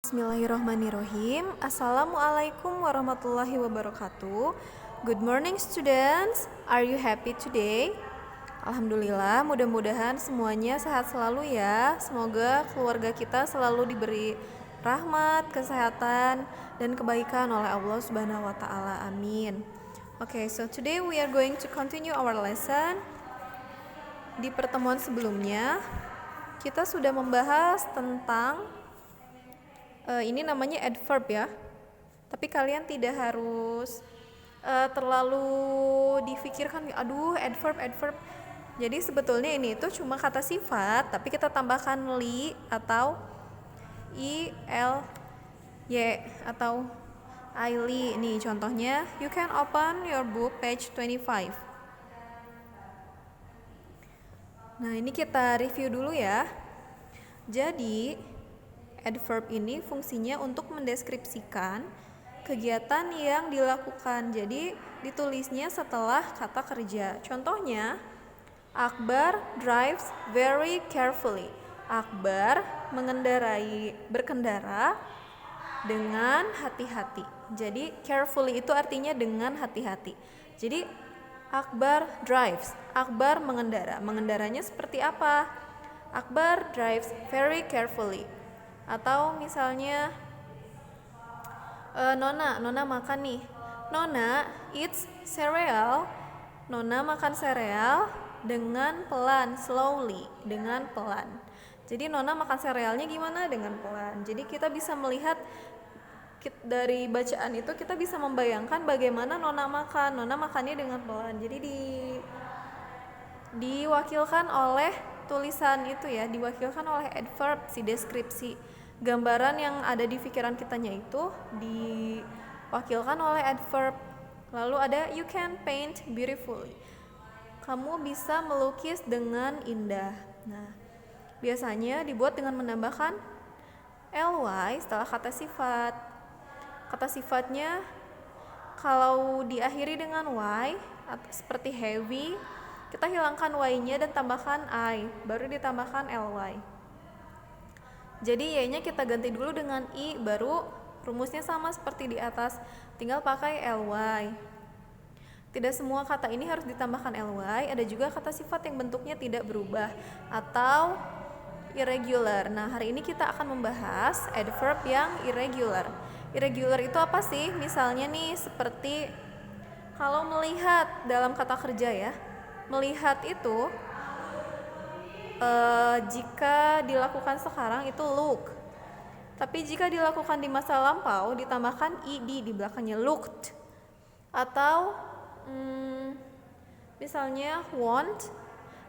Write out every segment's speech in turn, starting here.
Bismillahirrahmanirrahim. Assalamualaikum warahmatullahi wabarakatuh. Good morning students. Are you happy today? Alhamdulillah, mudah-mudahan semuanya sehat selalu ya. Semoga keluarga kita selalu diberi rahmat, kesehatan, dan kebaikan oleh Allah Subhanahu wa taala. Amin. Okay, so today we are going to continue our lesson. Di pertemuan sebelumnya kita sudah membahas tentang ini namanya adverb ya. Tapi kalian tidak harus terlalu difikirkan, aduh adverb. Jadi sebetulnya ini itu cuma kata sifat, tapi kita tambahkan li atau i, l, y atau ili. Nih contohnya, you can open your book page 25. Nah ini kita review dulu ya. Jadi adverb ini fungsinya untuk mendeskripsikan kegiatan yang dilakukan. Jadi ditulisnya setelah kata kerja. Contohnya, Akbar drives very carefully. Akbar berkendara dengan hati-hati. Jadi carefully itu artinya dengan hati-hati. Jadi Akbar drives. Akbar mengendara. Mengendaranya seperti apa? Akbar drives very carefully. Atau misalnya Nona makan nih. Nona eats cereal. Nona makan sereal dengan pelan, slowly, dengan pelan. Jadi Nona makan serealnya gimana? Dengan pelan. Jadi kita bisa melihat dari bacaan itu kita bisa membayangkan bagaimana Nona makan. Nona makannya dengan pelan. Jadi diwakilkan oleh tulisan itu ya, diwakilkan oleh adverb, si deskripsi. Gambaran yang ada di pikiran kitanya itu diwakilkan oleh adverb. Lalu ada you can paint beautifully. Kamu bisa melukis dengan indah. Nah, biasanya dibuat dengan menambahkan ly setelah kata sifat. Kata sifatnya kalau diakhiri dengan y seperti heavy, kita hilangkan y-nya dan tambahkan I, baru ditambahkan ly. Jadi y-nya kita ganti dulu dengan i, baru rumusnya sama seperti di atas, tinggal pakai ly. Tidak semua kata ini harus ditambahkan ly, ada juga kata sifat yang bentuknya tidak berubah atau irregular. Nah, hari ini kita akan membahas adverb yang irregular. Irregular itu apa sih? Misalnya nih seperti kalau melihat dalam kata kerja ya. Melihat itu jika dilakukan sekarang itu look. Tapi jika dilakukan di masa lampau ditambahkan id di belakangnya, looked. Atau misalnya want,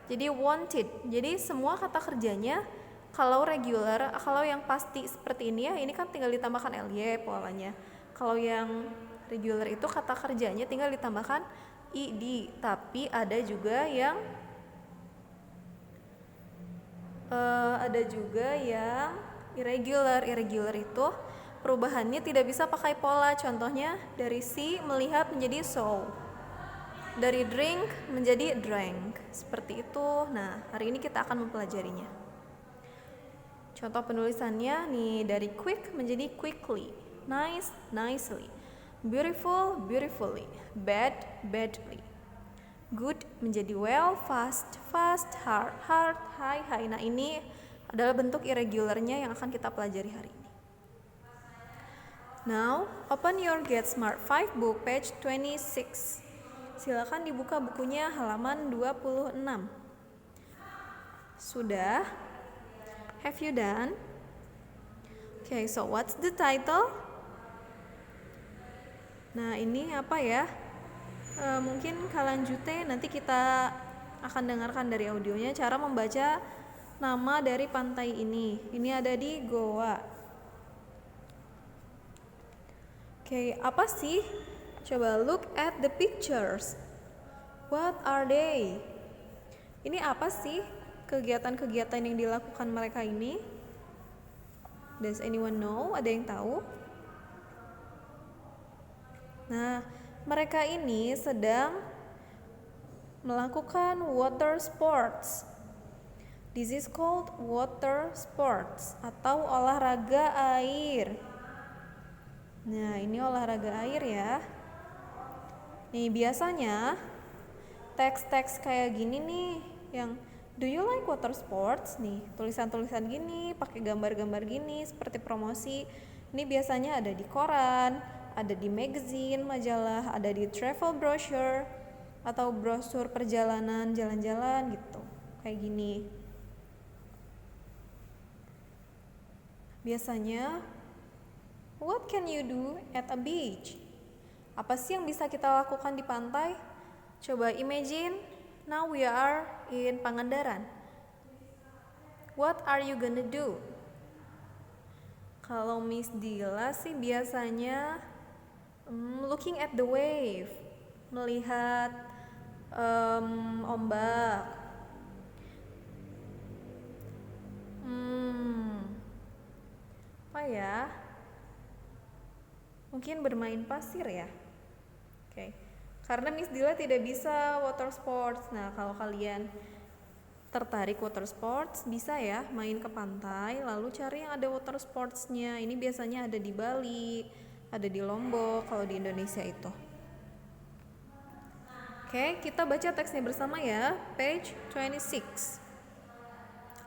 jadi wanted. Jadi semua kata kerjanya kalau regular, kalau yang pasti seperti ini ya, ini kan tinggal ditambahkan ly polanya. Kalau yang regular itu kata kerjanya tinggal ditambahkan id. Tapi ada juga yang irregular. Irregular itu perubahannya tidak bisa pakai pola. Contohnya dari see melihat menjadi saw, dari drink menjadi drank, seperti itu. Nah, hari ini kita akan mempelajarinya. Contoh penulisannya nih, dari quick menjadi quickly, nice, nicely, beautiful, beautifully, bad, badly, good menjadi well, fast, fast, hard, hard, high, high. Nah, ini adalah bentuk irregularnya yang akan kita pelajari hari ini. Now, open your Get Smart 5 book page 26. Silakan dibuka bukunya halaman 26. Sudah? Have you done? Okay, so what's the title? Nah, ini apa ya? Mungkin Kalanjute, nanti kita akan dengarkan dari audionya cara membaca nama dari pantai ini. Ini ada di Goa. Oke, apa sih? Coba look at the pictures. What are they? Ini apa sih kegiatan-kegiatan yang dilakukan mereka ini? Does anyone know? Ada yang tahu? Nah, mereka ini sedang melakukan water sports. This is called water sports atau olahraga air. Nah, ini olahraga air ya. Nih, biasanya teks-teks kayak gini nih yang do you like water sports nih, tulisan-tulisan gini, pakai gambar-gambar gini seperti promosi. Ini biasanya ada di koran, ada di magazine, majalah, ada di travel brochure atau brosur perjalanan jalan-jalan gitu. Kayak gini. Biasanya, what can you do at a beach? Apa sih yang bisa kita lakukan di pantai? Coba imagine, now we are in Pangandaran. What are you gonna do? Kalau Miss Dila sih biasanya looking at the wave, melihat ombak. Apa ya? Mungkin bermain pasir ya. Oke. Karena Miss Dila tidak bisa water sports. Nah, kalau kalian tertarik water sports, bisa ya main ke pantai lalu cari yang ada water sportsnya. Ini biasanya ada di Bali, ada di Lombok kalau di Indonesia itu. Oke, kita baca teksnya bersama ya. Page 26.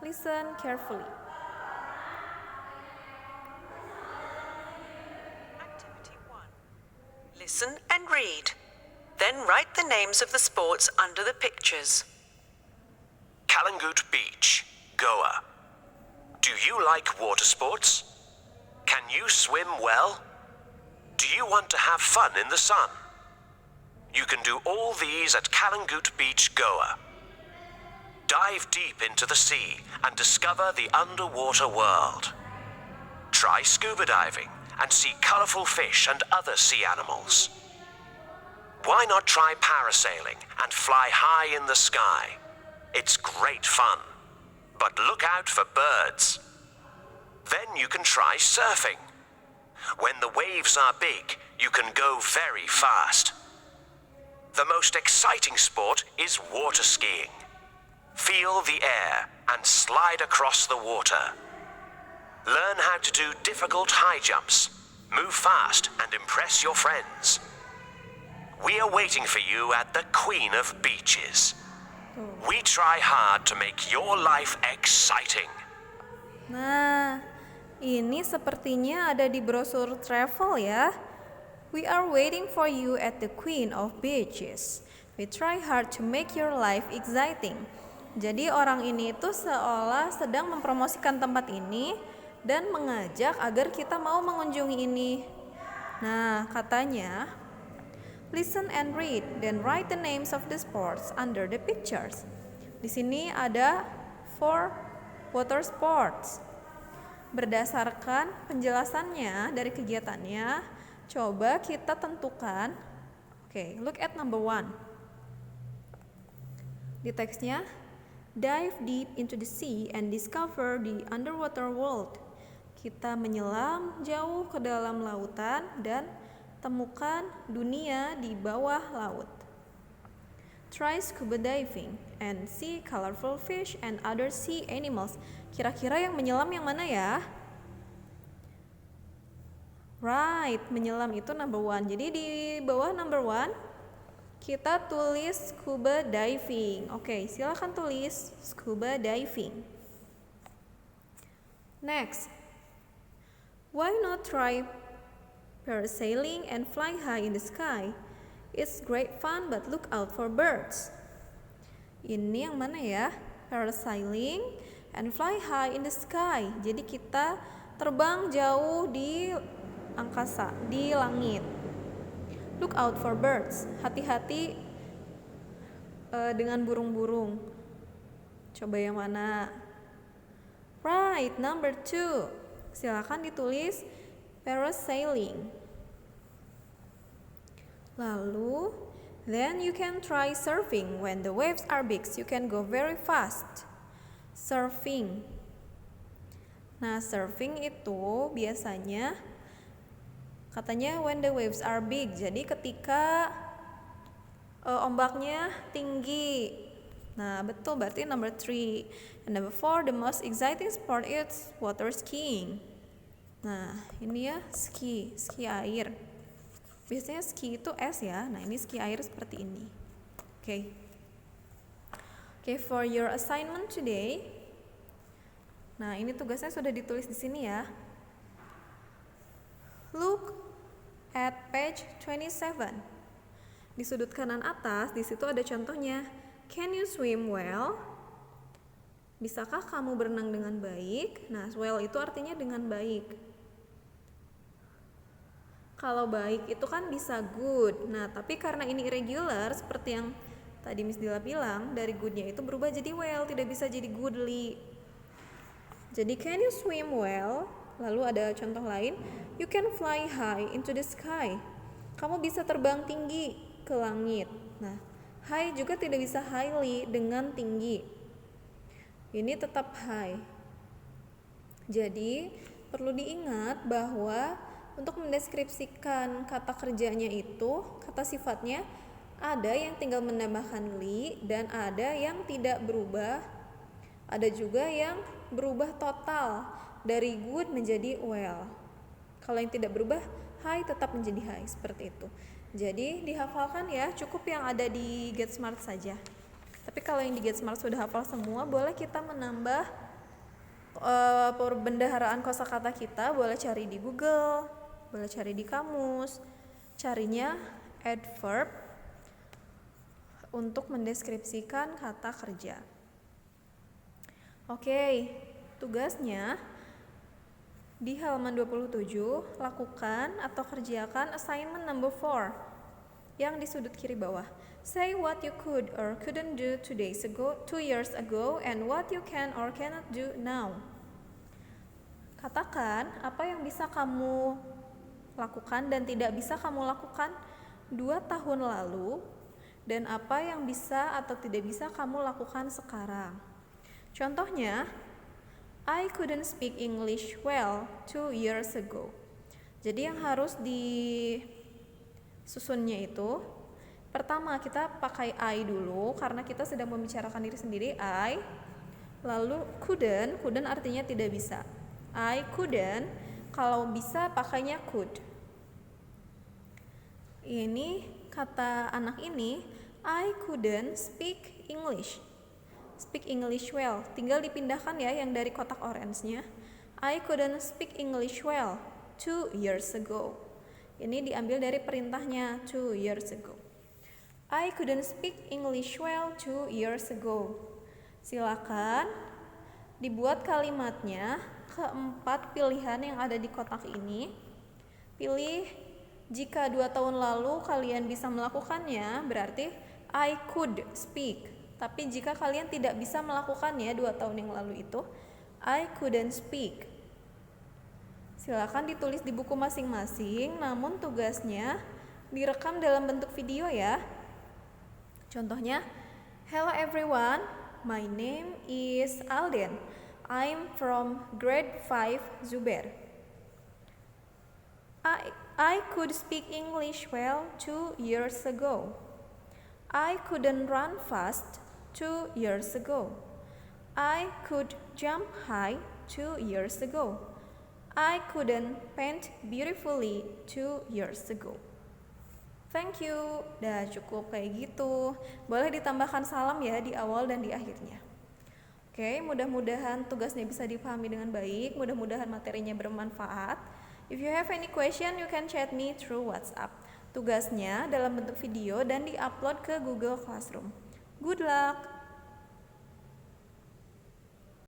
Listen carefully. Activity 1. Listen and read. Then write the names of the sports under the pictures. Kalangut Beach, Goa. Do you like water sports? Can you swim well? Do you want to have fun in the sun? You can do all these at Kalangut Beach, Goa. Dive deep into the sea and discover the underwater world. Try scuba diving and see colorful fish and other sea animals. Why not try parasailing and fly high in the sky? It's great fun, but look out for birds. Then you can try surfing. When the waves are big, you can go very fast. The most exciting sport is water skiing. Feel the air and slide across the water. Learn how to do difficult high jumps, move fast and impress your friends. We are waiting for you at the Queen of Beaches. We try hard to make your life exciting. Nah, ini sepertinya ada di brosur travel ya. We are waiting for you at the Queen of Beaches. We try hard to make your life exciting. Jadi orang ini itu seolah sedang mempromosikan tempat ini dan mengajak agar kita mau mengunjungi ini. Nah, katanya, listen and read, then write the names of the sports under the pictures. Di sini ada 4 water sports. Berdasarkan penjelasannya dari kegiatannya, coba kita tentukan. Oke, look at number 1. Di teksnya, dive deep into the sea and discover the underwater world. Kita menyelam jauh ke dalam lautan dan temukan dunia di bawah laut. Try scuba diving and see colorful fish and other sea animals. Kira-kira yang menyelam yang mana ya? Right, menyelam itu number 1. Jadi di bawah number 1 kita tulis scuba diving. Oke, silakan tulis scuba diving. Next, why not try parasailing and fly high in the sky? It's great fun, but look out for birds. Ini yang mana ya? Parasailing and fly high in the sky. Jadi kita terbang jauh di angkasa, di langit. Look out for birds. Hati-hati dengan burung-burung. Coba yang mana? Right, number 2. Silakan ditulis parasailing. Lalu, then you can try surfing when the waves are big. You can go very fast. Surfing. Nah, surfing itu biasanya katanya when the waves are big. Jadi ketika ombaknya tinggi. Nah, betul, berarti number 3. And number 4, the most exciting sport is water skiing. Nah, ini ya ski air. Biasanya ski itu es ya. Nah, ini ski air seperti ini. Oke, for your assignment today. Nah, ini tugasnya sudah ditulis di sini ya. Look at page 27. Di sudut kanan atas, di situ ada contohnya. Can you swim well? Bisakah kamu berenang dengan baik? Nah, well itu artinya dengan baik. Kalau baik itu kan bisa good. Nah, tapi karena ini irregular, seperti yang tadi Miss Dila bilang, dari goodnya itu berubah jadi well, tidak bisa jadi goodly. Jadi can you swim well? Lalu ada contoh lain, you can fly high into the sky. Kamu bisa terbang tinggi ke langit. Nah, high juga tidak bisa highly dengan tinggi. Ini tetap high. Jadi perlu diingat bahwa untuk mendeskripsikan kata kerjanya itu, kata sifatnya ada yang tinggal menambahkan li dan ada yang tidak berubah. Ada juga yang berubah total dari good menjadi well. Kalau yang tidak berubah, high tetap menjadi high, seperti itu. Jadi dihafalkan ya, cukup yang ada di Get Smart saja. Tapi kalau yang di Get Smart sudah hafal semua, boleh kita menambah perbendaharaan kosakata kita, boleh cari di Google, boleh cari di kamus. Carinya adverb untuk mendeskripsikan kata kerja. Oke, tugasnya di halaman 27, lakukan atau kerjakan assignment number 4 yang di sudut kiri bawah. Say what you could or couldn't do 2 years ago and what you can or cannot do now. Katakan apa yang bisa kamu lakukan dan tidak bisa kamu lakukan 2 tahun lalu dan apa yang bisa atau tidak bisa kamu lakukan sekarang. Contohnya, I couldn't speak English well 2 years ago. Jadi yang harus disusunnya itu, pertama kita pakai I dulu karena kita sedang membicarakan diri sendiri, I. Lalu couldn't artinya tidak bisa. I couldn't, kalau bisa pakainya could. Ini kata anak ini, I couldn't speak English. Speak English well, tinggal dipindahkan ya yang dari kotak orange-nya. I couldn't speak English well 2 years ago. Ini diambil dari perintahnya 2 years ago. I couldn't speak English well 2 years ago. Silakan dibuat kalimatnya keempat pilihan yang ada di kotak ini. Pilih jika 2 tahun lalu kalian bisa melakukannya, berarti I could speak. Tapi jika kalian tidak bisa melakukannya 2 tahun yang lalu itu, I couldn't speak. Silakan ditulis di buku masing-masing, namun tugasnya direkam dalam bentuk video ya. Contohnya, hello everyone, my name is Alden. I'm from grade 5 Zubair. I could speak English well 2 years ago. I couldn't run fast 2 years ago. I could jump high 2 years ago. I couldn't paint beautifully 2 years ago. Thank you. Dah cukup kayak gitu. Boleh ditambahkan salam ya di awal dan di akhirnya. Oke, mudah-mudahan tugasnya bisa dipahami dengan baik. Mudah-mudahan materinya bermanfaat. If you have any question, you can chat me through WhatsApp. Tugasnya dalam bentuk video dan di-upload ke Google Classroom. Good luck!